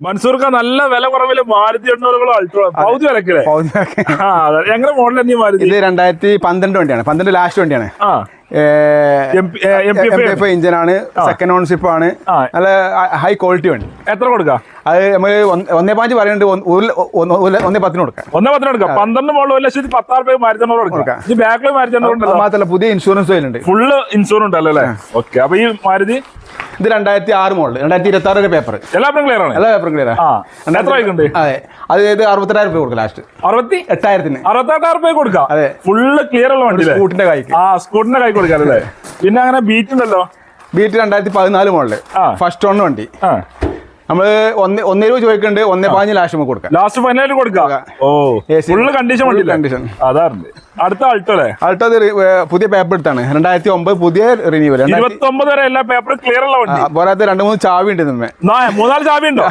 മൻസൂർക്ക നല്ല വില കുറവില് മാരുതി 800 അൾട്ടോ പൗതി വിലക്കല്ലേ? എങ്ങനെ മോഡൽ തന്നെ മാരുതി? ഇത് 2012 വണ്ടിയാണ്, 12 ലാസ്റ്റ് വണ്ടിയാണ്. ഇഞ്ചിനാണ്, സെക്കൻഡ് ഓൺഷിപ്പ് ആണ്, നല്ല ഹൈ ക്വാളിറ്റി വണ്ടി. എത്ര കൊടുക്കാം? അത് നമുക്ക് 1.5 പറയുന്നുണ്ട്, 1.10 കൊടുക്കാം. 1.10 കൊടുക്കാം. 12 മോഡൽ 1,10,000 മാരുതി 800 കൊടുക്കാം. ഈ ബാക്കിൽ മാരുതി 800 മാത്രമല്ല പുതിയ ഇൻഷുറൻസ് വരുന്നുണ്ട്, ഫുള്ള് ഇൻഷുറൻസ് ഉണ്ടല്ലോ അല്ലേ? ഓക്കെ. അപ്പൊ ഈ മാരുതി ഇത് 2006 മോഡൽ, 2026 പേപ്പർ. എല്ലാ പേപ്പറും ക്ലിയർ ആണ്? എല്ലാ പേപ്പറും ക്ലിയർ. എത്ര ആയിട്ടുണ്ട്? അതെ, അത് 68,000 രൂപ കൊടുക്കാം. ലാസ്റ്റ് 68,000 രൂപ കൊടുക്കാം. അതെ, ഫുള്ള് ക്ലിയർ ഉള്ള വണ്ടി. സ്കൂട്ടിന്റെ കൈക്ക് സ്കൂട്ടിന്റെ കൈ കൊടുക്കാം അല്ലേ? പിന്നെ അങ്ങനെ ബീറ്റ് ഉണ്ടല്ലോ, ബീറ്റ് 2014 മോഡല്, ഫസ്റ്റ് ഓൺ വണ്ടി. നമ്മള് 1 രൂപ ചോദിക്കുന്നുണ്ട്, 1.15 ലാസ്റ്റ് നമുക്ക് കൊടുക്കാം. ലാസ്റ്റ് ഫൈനൽ കൊടുക്കാം. ഓ, ഫുള്ള് കണ്ടീഷൻ വണ്ടി. കണ്ടീഷൻ അതാണ്. അടുത്ത ആൾട്ടോ അല്ലേ? ആൾട്ടോ പുതിയ പേപ്പർ എടുത്താണ്, 2009 പുതിയ റിന്യൂവൽ. 29 വരെ എല്ലാ പേപ്പറും ക്ലിയർ ഉള്ള വണ്ടി. പോരാത്ത 2-3 ചാവി ഉണ്ട്. 3-4 ചാവി ഉണ്ടോ?